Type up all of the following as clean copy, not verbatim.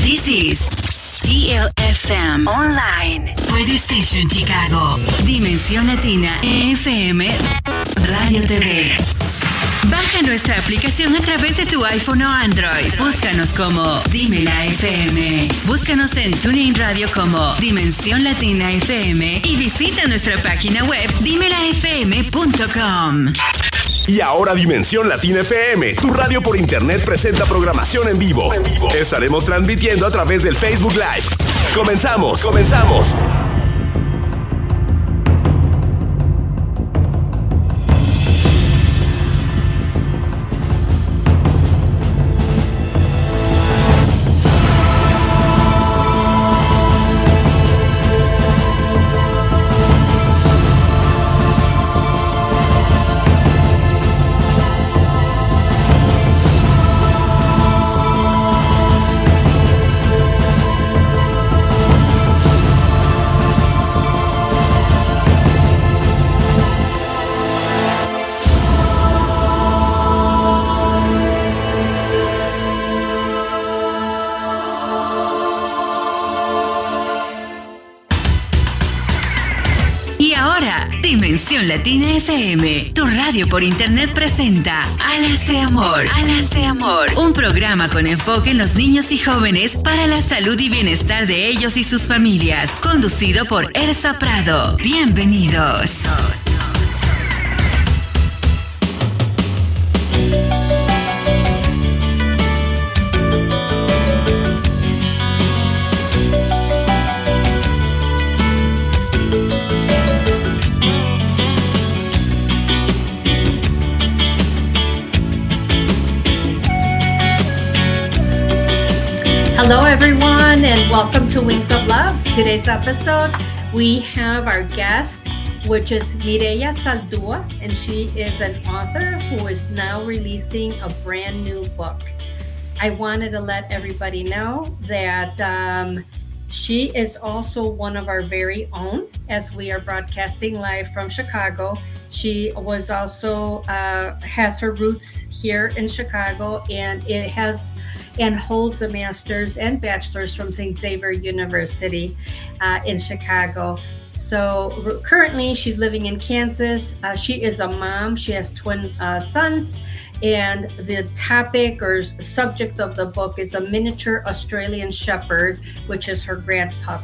This is TLFM Online Radio Station Chicago. Dimensión Latina FM Radio TV. Baja nuestra aplicación a través de tu iPhone o Android. Búscanos como Dímela FM. Búscanos en TuneIn Radio como Dimensión Latina FM y visita nuestra página web dimelafm.com. Y ahora Dimensión Latina FM, tu radio por internet, presenta programación en vivo. Estaremos transmitiendo a través del Facebook Live. ¡Comenzamos! Dimensión Latina FM, tu radio por internet presenta Alas de Amor. Un programa con enfoque en los niños y jóvenes para la salud y bienestar de ellos y sus familias. Conducido por ELSA PRADO. Bienvenidos. Hello everyone and welcome to Wings of Love. Today's episode we have our guest, which is MIREYA SALDUA, and she is an author who is now releasing a brand new book. I wanted to let everybody know that she is also one of our very own as we are broadcasting live from Chicago. She was also has her roots here in Chicago and holds a master's and bachelor's from St. Xavier University in Chicago. So currently she's living in Kansas. She is a mom. She has twin sons. And the topic or subject of the book is a miniature Australian Shepherd, which is her grandpup.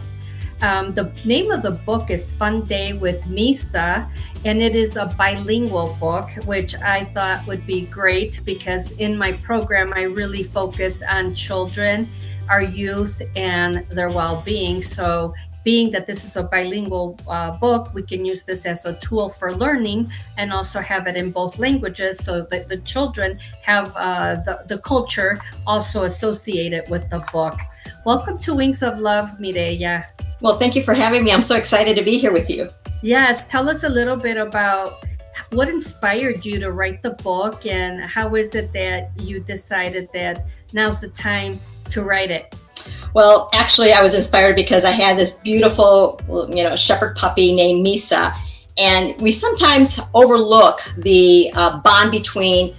The name of the book is Fun Day with Misa, and it is a bilingual book, which I thought would be great because in my program, I really focus on children, our youth, and their well-being. So being that this is a bilingual book, we can use this as a tool for learning and also have it in both languages so that the children have the culture also associated with the book. Welcome to Wings of Love, Mireya. Well, thank you for having me. I'm so excited to be here with you. Yes, tell us a little bit about what inspired you to write the book and how is it that you decided that now's the time to write it? Well, actually, I was inspired because I had this beautiful, shepherd puppy named Misa, and we sometimes overlook the bond between,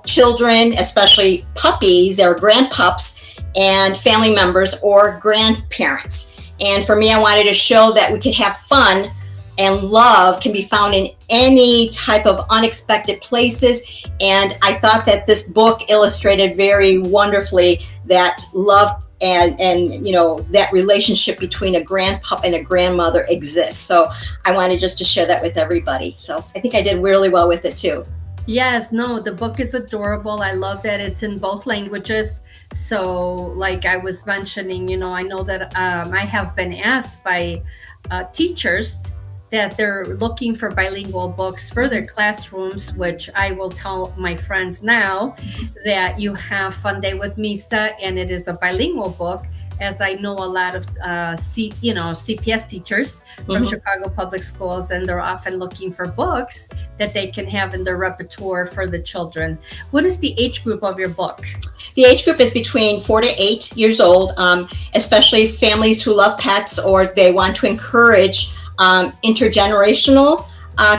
children, especially puppies or grandpups, and family members or grandparents. And for me, I wanted to show that we could have fun and love can be found in any type of unexpected places. And I thought that this book illustrated very wonderfully that love and that relationship between a grandpup and a grandmother exists. So I wanted just to share that with everybody. So I think I did really well with it too. Yes, no, the book is adorable. I love that it's in both languages. So like I was mentioning, I know that I have been asked by teachers that they're looking for bilingual books for their classrooms, which I will tell my friends now that you have Fun Day with Misa, and it is a bilingual book, as I know a lot of CPS teachers from Chicago Public Schools, and they're often looking for books that they can have in their repertoire for the children. What is the age group of your book? The age group is between 4 to 8 years old, especially families who love pets or they want to encourage intergenerational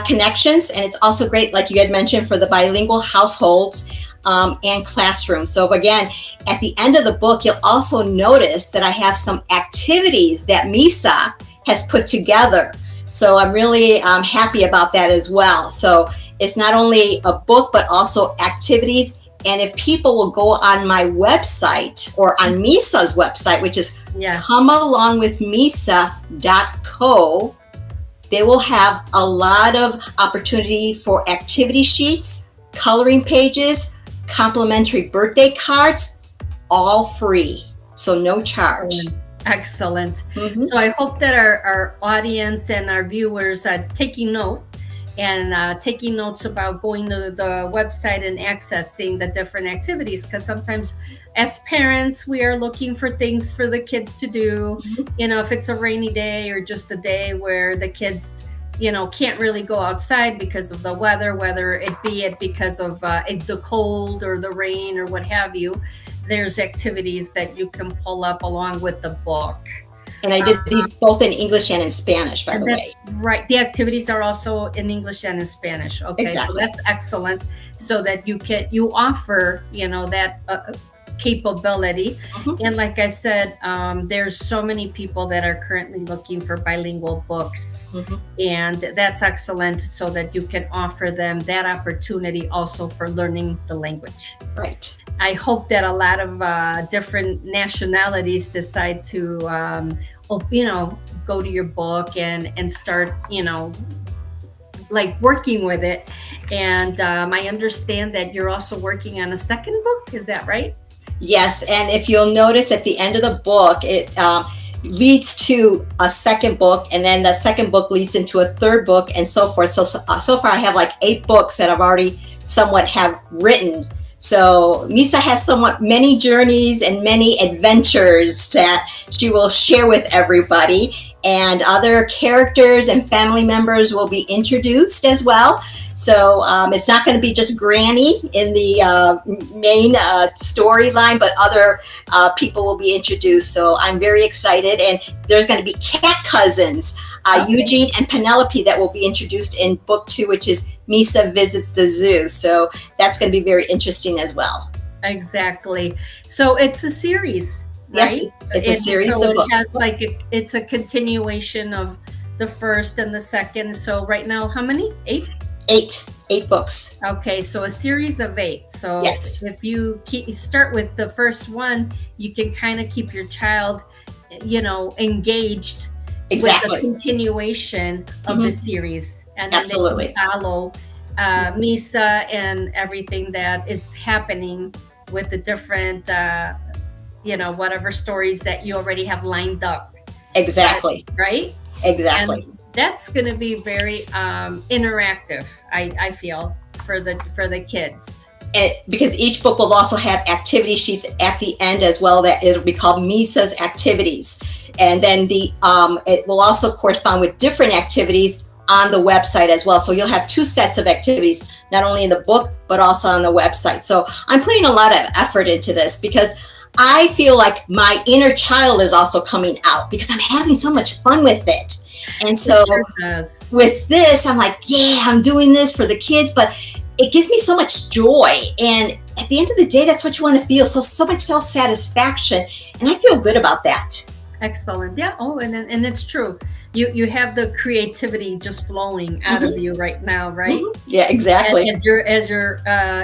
connections. And it's also great, like you had mentioned, for the bilingual households. and classroom. So again, at the end of the book, you'll also notice that I have some activities that MISA has put together. So I'm really happy about that as well. So it's not only a book, but also activities. And if people will go on my website or on MISA's website, which is comealongwithmisa.co, they will have a lot of opportunity for activity sheets, coloring pages, complimentary birthday cards, all free. So no charge. Excellent. So I hope that our audience and our viewers are taking note and taking notes about going to the website and accessing the different activities, because sometimes as parents we are looking for things for the kids to do, you know, if it's a rainy day or just a day where the kids, you know, can't really go outside because of the weather, whether it be because of the cold or the rain or what have you. There's activities that you can pull up along with the book. And I did these both in English and in Spanish, by the way. Right. The activities are also in English and in Spanish. Okay, exactly. So that's excellent. So that you offer, you know, that capability. And like I said, there's so many people that are currently looking for bilingual books, and that's excellent. So that you can offer them that opportunity also for learning the language. Right. I hope that a lot of different nationalities decide to, you know, go to your book and start, you know, like working with it. And I understand that you're also working on a second book. Is that right? Yes. And if you'll notice at the end of the book, it leads to a second book, and then the second book leads into a third book, and so forth. So far I have like 8 books that I've already somewhat have written. So Misa has somewhat many journeys and many adventures that she will share with everybody, and other characters and family members will be introduced as well. So it's not going to be just Granny in the main storyline, but other people will be introduced. So I'm very excited, and there's going to be cat cousins, Eugene and Penelope, that will be introduced in book 2, which is Misa Visits the Zoo. So that's going to be very interesting as well. Exactly. So it's a series, right? Yes, it's a series so of books. It has like it's a continuation of the first and the second. So right now, how many? 8? 8 books. Okay, so a series of 8. So yes, if you start with the first one, you can kind of keep your child, you know, engaged. Exactly. With the continuation of the series, and then absolutely they can follow Misa and everything that is happening with the different, you know, whatever stories that you already have lined up. Exactly. Right. Exactly. And that's going to be very interactive. I feel for the kids. And because each book will also have activity sheets at the end as well, that it'll be called Misa's Activities. And then it will also correspond with different activities on the website as well. So you'll have 2 sets of activities, not only in the book, but also on the website. So I'm putting a lot of effort into this because I feel like my inner child is also coming out, because I'm having so much fun with it. And so with this, I'm like, yeah, I'm doing this for the kids, but it gives me so much joy. And at the end of the day, that's what you want to feel. So much self-satisfaction. And I feel good about that. Excellent. Yeah. Oh, and it's true. You have the creativity just flowing out of you right now, right? Yeah, exactly. As you're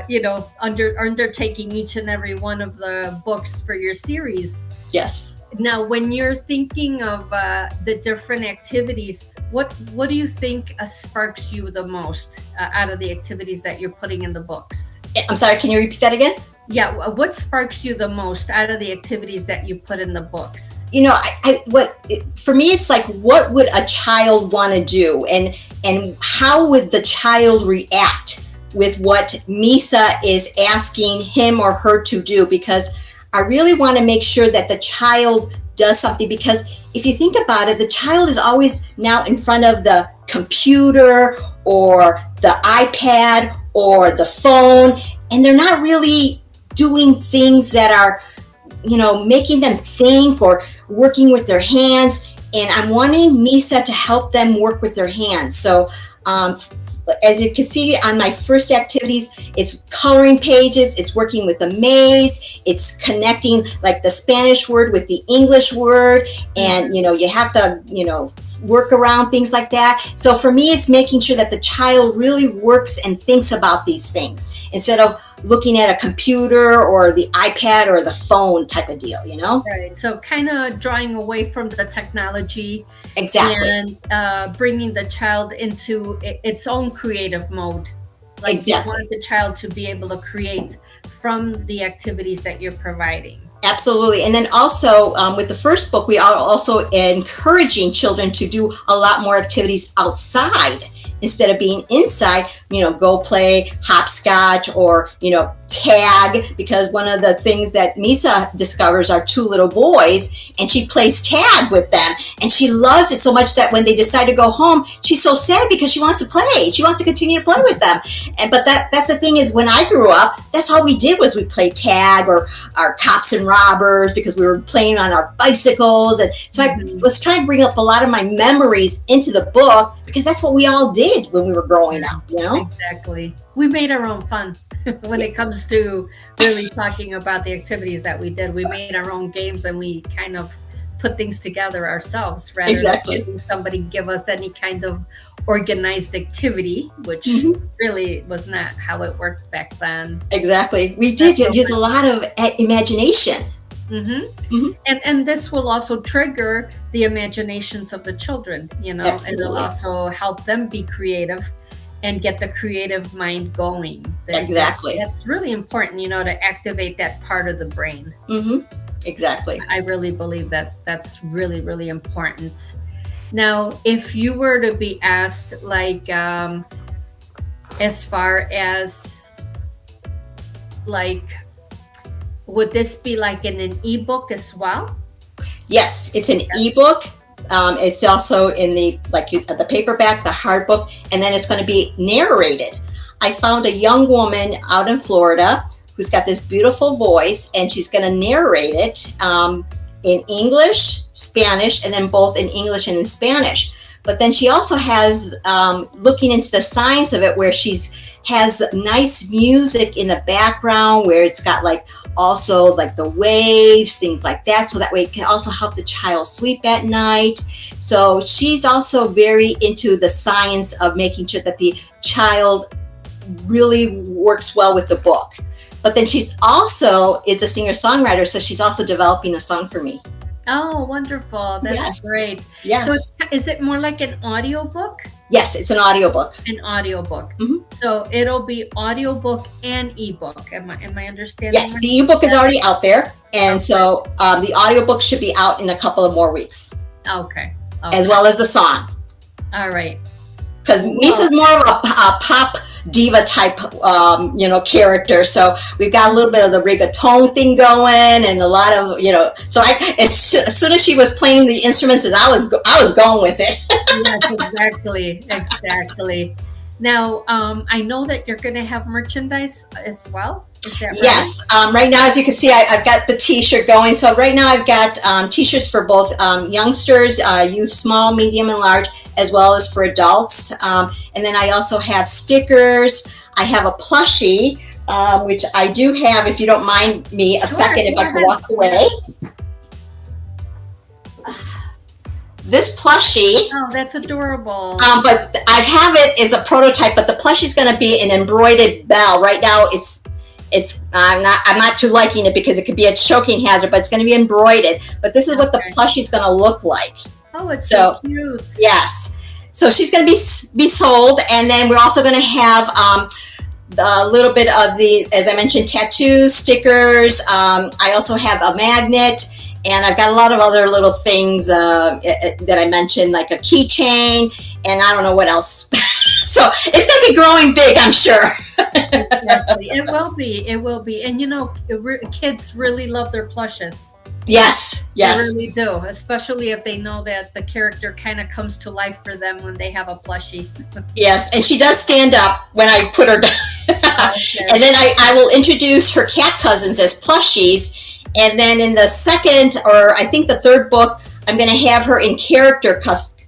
you know, undertaking each and every one of the books for your series. Yes. Now, when you're thinking of the different activities, what do you think sparks you the most out of the activities that you're putting in the books? I'm sorry, can you repeat that again? Yeah, what sparks you the most out of the activities that you put in the books? You know, for me, it's like, what would a child want to do, and how would the child react with what Misa is asking him or her to do? Because I really want to make sure that the child does something, because if you think about it, the child is always now in front of the computer or the iPad or the phone, and they're not really doing things that are, you know, making them think or working with their hands. And I'm wanting Misa to help them work with their hands. So As you can see on my first activities, it's coloring pages, it's working with the maze, it's connecting like the Spanish word with the English word, and you have to work around things like that. So for me, it's making sure that the child really works and thinks about these things instead of looking at a computer or the iPad or the phone type of deal, Right. So kind of drawing away from the technology. Exactly. And bringing the child into its own creative mode. Like exactly. You want the child to be able to create from the activities that you're providing. Absolutely. And then also with the first book, we are also encouraging children to do a lot more activities outside instead of being inside, go play hopscotch or, tag, because one of the things that Misa discovers are two little boys, and she plays tag with them, and she loves it so much that when they decide to go home, she's so sad because she wants to play. She wants to continue to play with them. But that's the thing is, when I grew up, that's all we did was we played tag or our cops and robbers, because we were playing on our bicycles. And so I was trying to bring up a lot of my memories into the book, because that's what we all did when we were growing up, Exactly. We made our own fun. When it comes to really talking about the activities that we did, we made our own games, and we kind of put things together ourselves rather than having somebody give us any kind of organized activity, which really was not how it worked back then. Exactly. We did use a lot of imagination. And this will also trigger the imaginations of the children, Absolutely. And it'll also help them be creative and get the creative mind going. Exactly. That's really important, to activate that part of the brain. Exactly. I really believe that that's really, really important. Now, if you were to be asked, like, as far as, like, would this be like in an ebook as well? Yes, it's an ebook. It's also in the paperback, the hard book, and then it's going to be narrated. I found a young woman out in Florida who's got this beautiful voice, and she's going to narrate it in English, Spanish, and then both in English and in Spanish. But then she also has, looking into the science of it, where has nice music in the background, where it's got also the waves, things like that. So that way it can also help the child sleep at night. So she's also very into the science of making sure that the child really works well with the book. But then she's also is a singer-songwriter, so she's also developing a song for me. Oh, wonderful. That's great. Yes. So is it more like an audiobook? Yes, it's an audiobook. An audiobook. So it'll be audiobook and ebook. Am I understanding? Yes, the ebook is already out there. And so the audiobook should be out in a couple of more weeks. Okay. As well as the song. All right. Because Misa's more of a pop diva type, character. So we've got a little bit of the reggaeton thing going, and a lot of, So as soon as she was playing the instruments, I was going with it. Yes, exactly. Now, I know that you're going to have merchandise as well. Is that right? Yes. Right now, as you can see, I've got the T-shirt going. So right now, I've got T-shirts for both youngsters, youth, small, medium, and large, as well as for adults. And then I also have stickers. I have a plushie, which I do have, if you don't mind me a second, if I can walk away. This plushie. Oh, that's adorable. But I have it as a prototype, but the plushie is going to be an embroidered bell. Right now, I'm not too liking it because it could be a choking hazard, but it's going to be embroidered. But this is what the plushie is going to look like. Oh, it's so cute. Yes. So she's going to be sold, and then we're also going to have a little bit of the, as I mentioned, tattoos, stickers. I also have a magnet, and I've got a lot of other little things that I mentioned, like a keychain, and I don't know what else. So it's going to be growing big, I'm sure. Exactly. It will be. And kids really love their plushes. Yes. They really do, especially if they know that the character kind of comes to life for them when they have a plushie. Yes, and she does stand up when I put her down. Okay. And then I will introduce her cat cousins as plushies. And then in the second, or I think the third book, I'm going to have her in character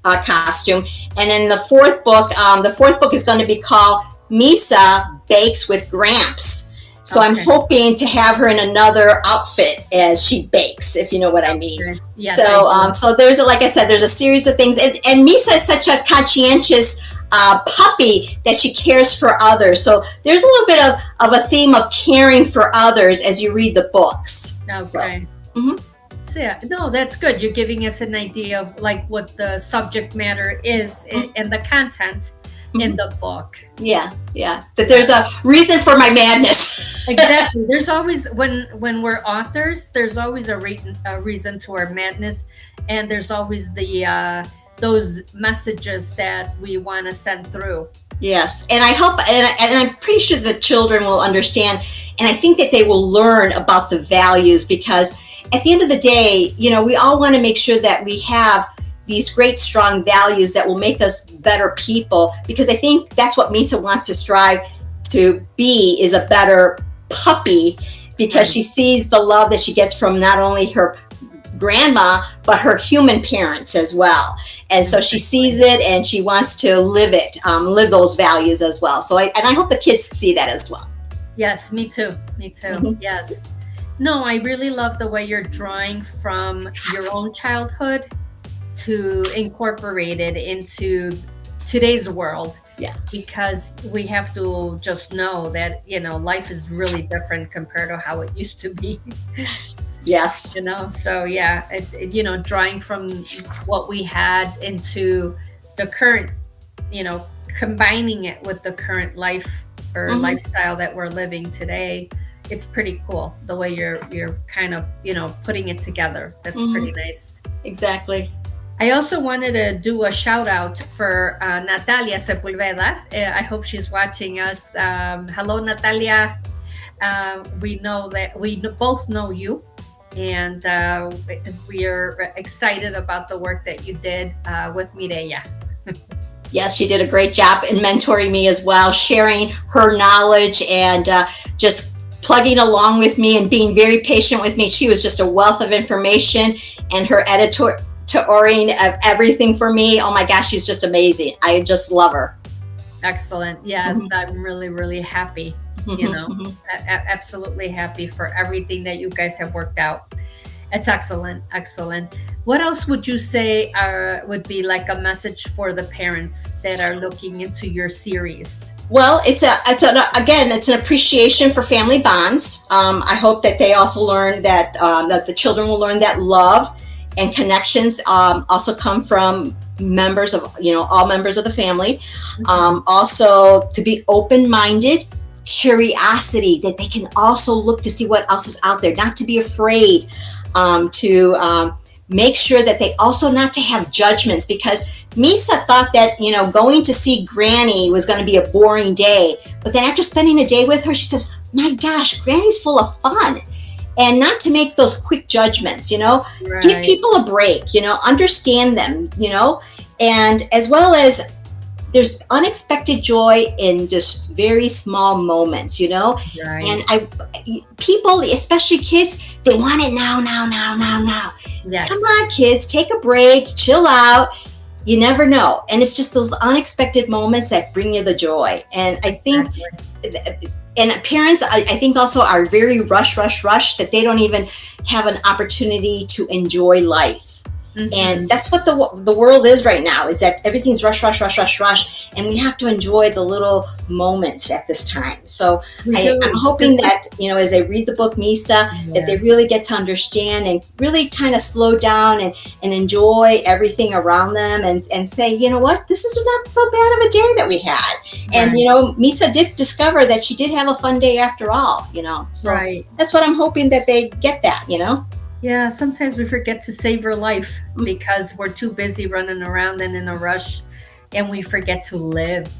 costume. And in the fourth book is going to be called Misa Bakes with Gramps. So I'm hoping to have her in another outfit as she bakes, if you know what I mean. Yes, so there's, like I said, there's a series of things. And Misa is such a conscientious puppy that she cares for others. So there's a little bit of a theme of caring for others as you read the books. Okay. So yeah, no, that's good. You're giving us an idea of like what the subject matter is and the content in the book. Yeah. That there's a reason for my madness. Exactly. There's always, when we're authors, there's always a reason to our madness, and there's always the those messages that we want to send through. Yes, and I hope, and I'm pretty sure the children will understand, and I think that they will learn about the values, because at the end of the day, you know, we all want to make sure that we have these great, strong values that will make us better people, because I think that's what Misa wants to strive to be, is a better puppy, because she sees the love that she gets from not only her grandma, but her human parents as well. And so she sees it and she wants to live it, live those values as well. So I hope the kids see that as well. Yes, me too. Yes. No, I really love the way you're drawing from your own childhood to incorporate it into today's world. Yeah. Because we have to just know that, you know, life is really different compared to how it used to be. Yes. You know, so yeah, you know, drawing from what we had into the current, you know, combining it with the current life or lifestyle that we're living today. It's pretty cool the way you're kind of, you know, putting it together. That's pretty nice. Exactly. I also wanted to do a shout out for Natalia Sepulveda. I hope she's watching us. Hello, Natalia. We know that we both know you, and we are excited about the work that you did with Mireya. Yes, she did a great job in mentoring me as well, sharing her knowledge and just plugging along with me and being very patient with me. She was just a wealth of information, and her editorial of everything for me. Oh my gosh, she's just amazing. I just love her. Excellent. Yes, I'm really, really happy. You know, absolutely happy for everything that you guys have worked out. It's excellent. What else would you say would be like a message for the parents that are looking into your series? Well, it's an appreciation for family bonds. I hope that they also learn that the children will learn that love and connections also come from members of, you know, all members of the family. Also to be open-minded, curiosity, that they can also look to see what else is out there, not to be afraid, to make sure that they also not to have judgments, because Misa thought that, you know, going to see Granny was going to be a boring day. But then after spending a day with her, she says, my gosh, Granny's full of fun. And not to make those quick judgments, you know, give people a break, you know, understand them, you know, and as well as there's unexpected joy in just very small moments, you know, and people, especially kids, they want it now. Yes. Come on, kids, take a break, chill out. You never know. And it's just those unexpected moments that bring you the joy. And I think and parents, I think also are very rush, that they don't even have an opportunity to enjoy life. And that's what the world is right now, is that everything's rush. And we have to enjoy the little moments at this time. So I'm hoping that, you know, as they read the book, Misa, that they really get to understand and really kind of slow down and enjoy everything around them and say, you know what, this is not so bad of a day that we had. And, you know, Misa did discover that she did have a fun day after all, you know. So that's what I'm hoping, that they get that, you know. Yeah, sometimes we forget to savor life because we're too busy running around and in a rush, and we forget to live.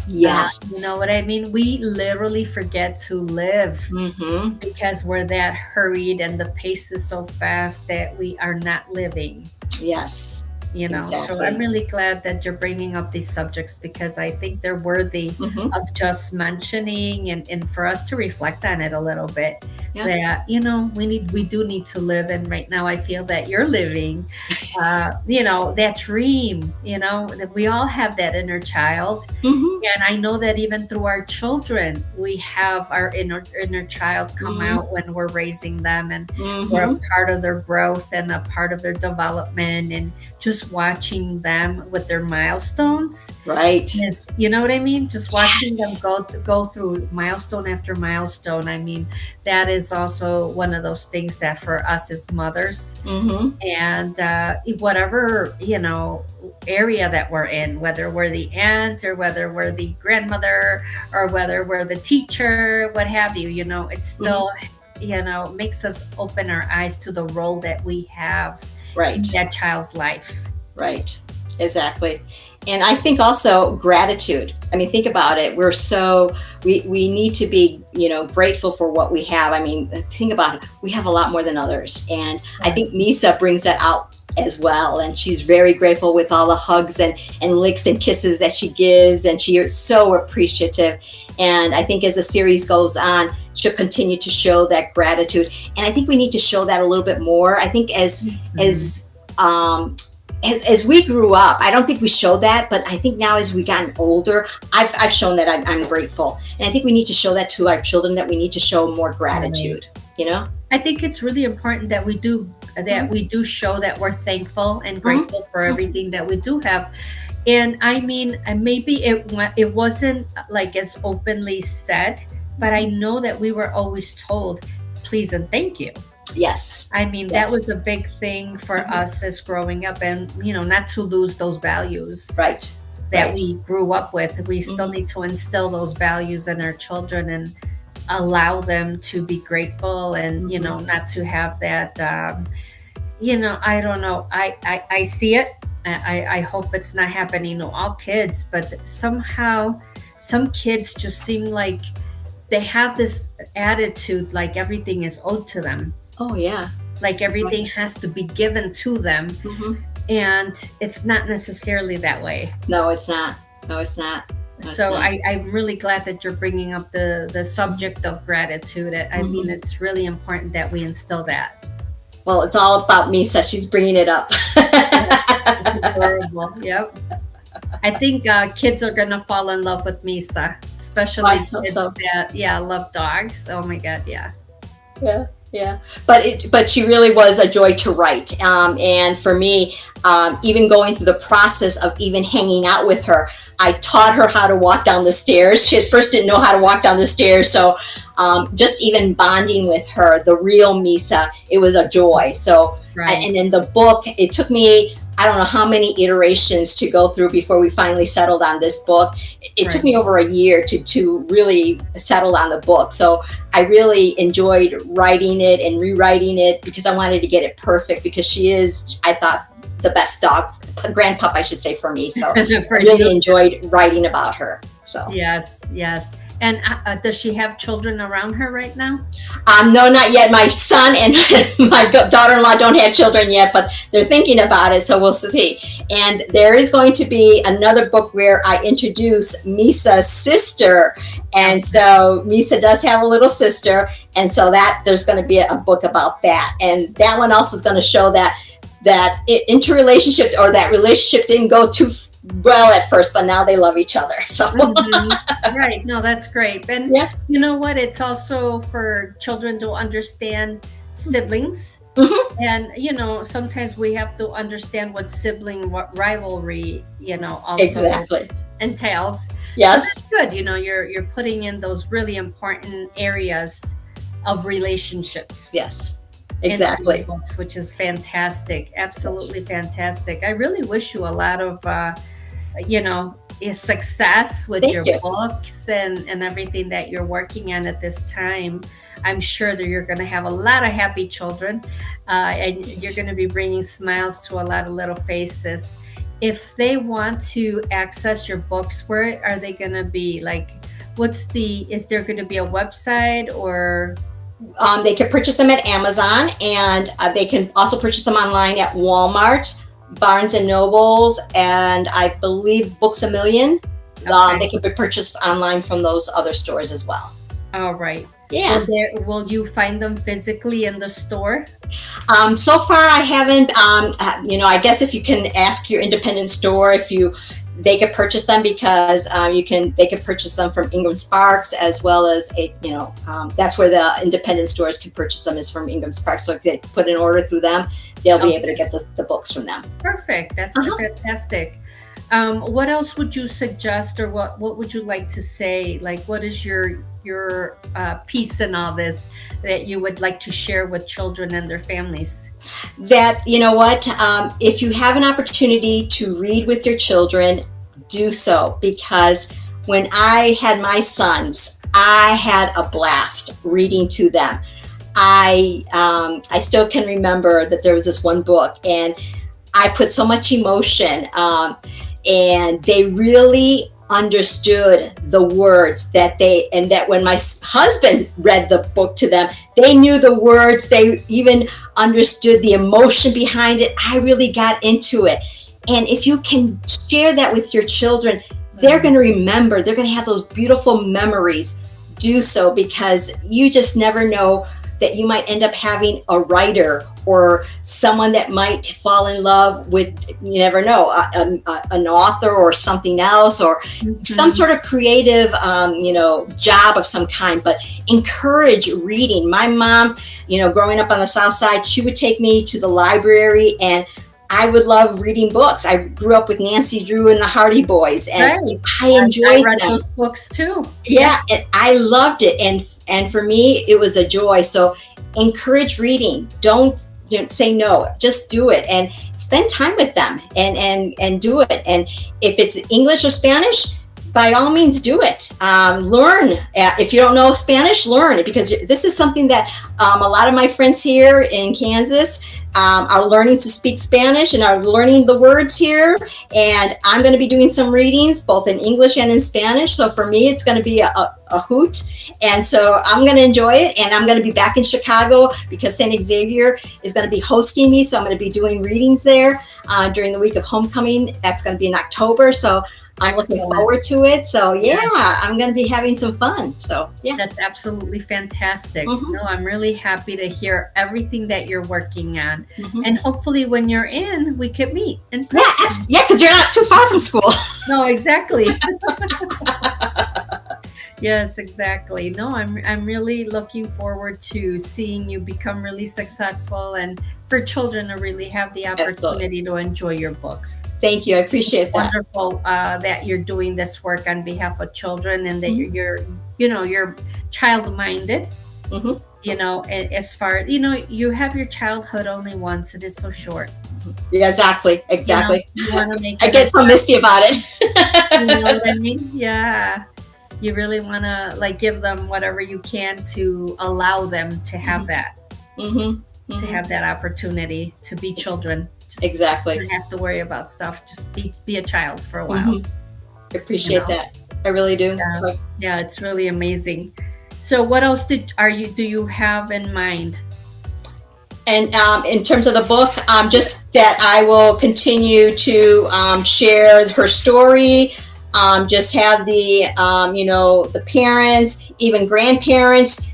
Yes. You know what I mean? We literally forget to live because we're that hurried and the pace is so fast that we are not living. Yes. you know. Exactly. So I'm really glad that you're bringing up these subjects, because I think they're worthy of just mentioning, and for us to reflect on it a little bit. Yeah. That, you know, we do need to live, and right now I feel that you're living you know, that dream, you know, that we all have that inner child. And I know that even through our children, we have our inner child come out when we're raising them, and we're a part of their growth and a part of their development, and just watching them with their milestones. Right. You know what I mean? Just watching them go through milestone after milestone. I mean, that is also one of those things that for us as mothers, and whatever, you know, area that we're in, whether we're the aunt or whether we're the grandmother or whether we're the teacher, what have you, you know, it's still, you know, makes us open our eyes to the role that we have in that child's life. Right. Exactly. And I think also gratitude. I mean, think about it. We need to be, you know, grateful for what we have. I mean, think about it. We have a lot more than others. And I think Misa brings that out as well. And she's very grateful with all the hugs and licks and kisses that she gives. And she is so appreciative. And I think as the series goes on, she'll continue to show that gratitude. And I think we need to show that a little bit more. I think as we grew up, I don't think we showed that, but I think now as we gotten older, I've shown that I'm grateful. And I think we need to show that to our children, that we need to show more gratitude, you know? I think it's really important that we do show that we're thankful and grateful for everything that we do have. And I mean, maybe it wasn't like as openly said, but I know that we were always told, please and thank you. Yes. I mean, that was a big thing for us as growing up, and, you know, not to lose those values that we grew up with. We still need to instill those values in our children and allow them to be grateful, and, you know, not to have that, you know, I don't know. I see it. I hope it's not happening to all kids, but somehow some kids just seem like they have this attitude like everything is owed to them. Oh, yeah. Like everything has to be given to them. And it's not necessarily that way. No, it's not. No, it's not. So I'm really glad that you're bringing up the subject of gratitude. I mean, it's really important that we instill that. Well, it's all about Misa. She's bringing it up. It's adorable. Yep. I think kids are going to fall in love with Misa, especially kids that love dogs. Oh my God, yeah. Yeah. But she really was a joy to write. And for me, even going through the process of even hanging out with her, I taught her how to walk down the stairs. She at first didn't know how to walk down the stairs. So just even bonding with her, the real Misa, it was a joy. So, and then the book, it took me, I don't know how many iterations to go through before we finally settled on this book. It took me over a year to really settle on the book. So I really enjoyed writing it and rewriting it because I wanted to get it perfect, because she is, I thought, the best dog, grandpup, I should say, for me. So I really enjoyed writing about her. So Yes. And does she have children around her right now? No, not yet. My son and my daughter-in-law don't have children yet, but they're thinking about it, so we'll see. And there is going to be another book where I introduce Misa's sister. And so Misa does have a little sister, and so that there's going to be a book about that. And that one also is going to show that interrelationship, or that relationship didn't go too well at first, but now they love each other. So right. No, that's great. And you know what? It's also for children to understand siblings. And, you know, sometimes we have to understand what sibling rivalry, you know, also entails. Yes. So that's good. You know, you're putting in those really important areas of relationships. Yes. Exactly. Books, which is fantastic. Absolutely fantastic. I really wish you a lot of, you know, success with your books and everything that you're working on at this time. I'm sure that you're going to have a lot of happy children, and you're going to be bringing smiles to a lot of little faces. If they want to access your books, where are they going to be? Like, is there going to be a website, or? They can purchase them at Amazon, and they can also purchase them online at Walmart, Barnes and Nobles, and I believe Books A Million. Okay. They can be purchased online from those other stores as well. All right. Yeah. Will you find them physically in the store? So far I haven't. I guess if you can ask your independent store they could purchase them, because they could purchase them from Ingram Sparks, as well as that's where the independent stores can purchase them, is from Ingram Sparks. So if they put an order through them, they'll be able to get the books from them. Perfect. That's fantastic. What else would you suggest, or what would you like to say? Like, what is your piece in all this that you would like to share with children and their families? That, if you have an opportunity to read with your children, do so, because when I had my sons, I had a blast reading to them. I still can remember that there was this one book, and I put so much emotion, and they really understood the words that when my husband read the book to them, they knew the words, they even understood the emotion behind it. I really got into it. And if you can share that with your children, they're going to remember, they're going to have those beautiful memories. Do so, because you just never know that you might end up having a writer or someone that might fall in love with, you never know, an author or something else, or some sort of creative, job of some kind. But encourage reading. My mom, growing up on the South Side, she would take me to the library, and I would love reading books. I grew up with Nancy Drew and the Hardy Boys, and I enjoyed I read them. those books too. Yeah, and I loved it, and for me, it was a joy. So encourage reading. Don't say no. Just do it, and spend time with them, and do it. And if it's English or Spanish, by all means, do it. Learn. If you don't know Spanish, learn, because this is something that a lot of my friends here in Kansas are learning to speak Spanish and are learning the words here. And I'm going to be doing some readings both in English and in Spanish. So for me, it's going to be a hoot. And so I'm going to enjoy it. And I'm going to be back in Chicago because St. Xavier is going to be hosting me. So I'm going to be doing readings there during the week of homecoming. That's going to be in October. So I'm looking forward to it. So I'm going to be having some fun. So That's absolutely fantastic. No, I'm really happy to hear everything that you're working on. And hopefully when you're in, we could meet in person. Yeah, because you're not too far from school. No, exactly. Yes, exactly. No, I'm really looking forward to seeing you become really successful, and for children to really have the opportunity to enjoy your books. Thank you. I appreciate that. Wonderful that you're doing this work on behalf of children, and that you're child-minded. As far you have your childhood only once, and it's so short. Yeah, exactly. You want to make I get so misty about it. You know what I mean? Yeah. You really want to give them whatever you can to allow them to have that, to have that opportunity to be children. Just exactly. Don't have to worry about stuff. Just be a child for a while. I appreciate that. I really do. Yeah, it's really amazing. So what else do you have in mind? And in terms of the book, just that I will continue to share her story. Just have the parents, even grandparents.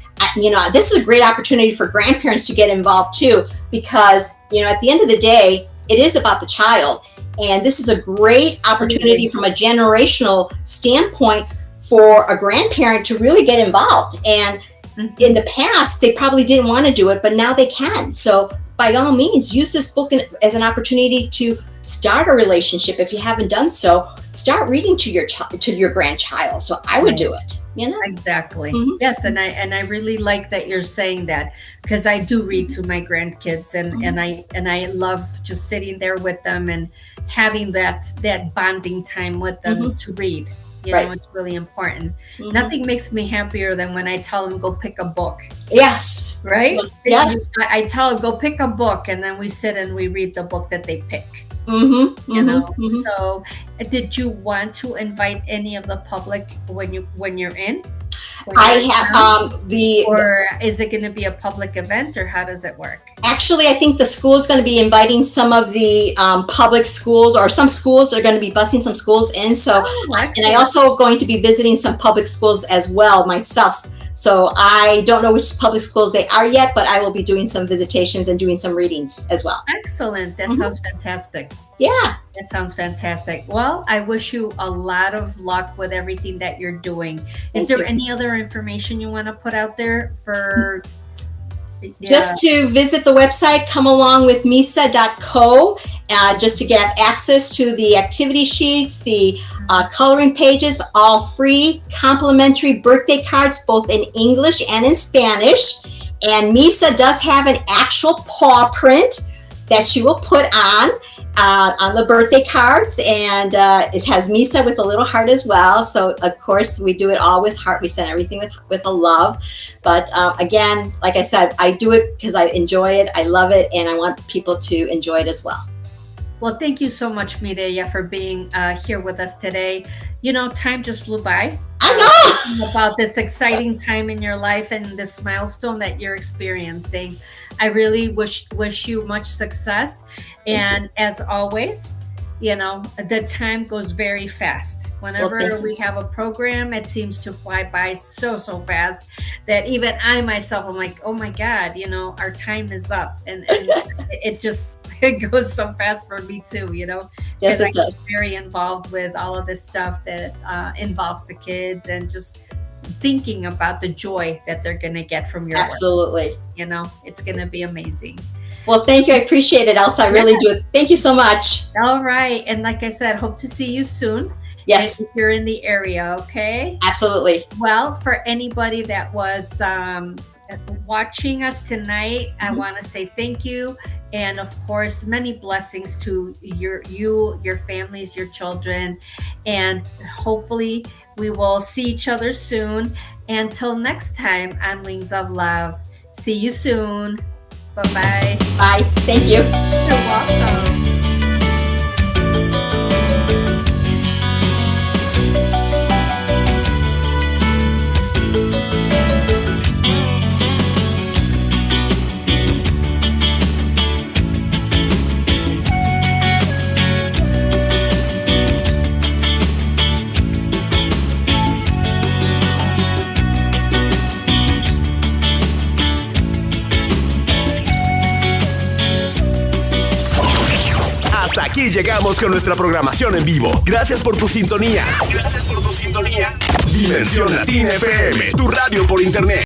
This is a great opportunity for grandparents to get involved too, because at the end of the day, it is about the child, and this is a great opportunity from a generational standpoint for a grandparent to really get involved. And in the past, they probably didn't want to do it, but now they can. So by all means, use this book as an opportunity to start a relationship. If you haven't done so, start reading to your grandchild. So I would do it. Exactly. Yes, and I really like that you're saying that, because I do read to my grandkids, and I love just sitting there with them and having that bonding time with them to read. It's really important. Nothing makes me happier than when I tell them go pick a book. Yes. Right? Yes. I tell them go pick a book, and then we sit and we read the book that they pick. So did you want to invite any of the public when you're in? I have or is it going to be a public event, or how does it work? Actually, I think the school is going to be inviting some of the public schools, or some schools are going to be busing some schools in. So, and I also going to be visiting some public schools as well myself. So I don't know which public schools they are yet, but I will be doing some visitations and doing some readings as well. Excellent. That sounds fantastic. Yeah. That sounds fantastic. Well, I wish you a lot of luck with everything that you're doing. Is there any other information you want to put out there for... Just to visit the website, come along with misa.co, just to get access to the activity sheets, the coloring pages, all free, complimentary birthday cards, both in English and in Spanish. And Misa does have an actual paw print that she will put on the birthday cards, and it has Misa with a little heart as well. So of course we do it all with heart. We send everything with a love. But again, like I said, I do it because I enjoy it, I love it, and I want people to enjoy it as well. Well, thank you so much, Mireya, for being here with us today. You know, time just flew by. I know! About this exciting time in your life and this milestone that you're experiencing. I really wish you much success. And as always, you know, the time goes very fast. Whenever we have a program, it seems to fly by so fast that even I myself, I'm like, oh my God, you know, our time is up. And it goes so fast for me too, you know. Yes, it does. I'm very involved with all of this stuff that involves the kids, and just thinking about the joy that they're going to get from your Absolutely. work. You know, it's going to be amazing. Well, thank you. I appreciate it, Elsa. I really do. Thank you so much. All right. And like I said, hope to see you soon. Yes. If you're in the area, okay? Absolutely. Well, for anybody that was watching us tonight, I want to say thank you. And of course, many blessings to your families, your children. And hopefully we will see each other soon. Until next time on Wings of Love. See you soon. Bye-bye. Bye. Thank you. You're welcome. Hasta aquí llegamos con nuestra programación en vivo. Gracias por tu sintonía. Dimensión Latina FM, tu radio por internet.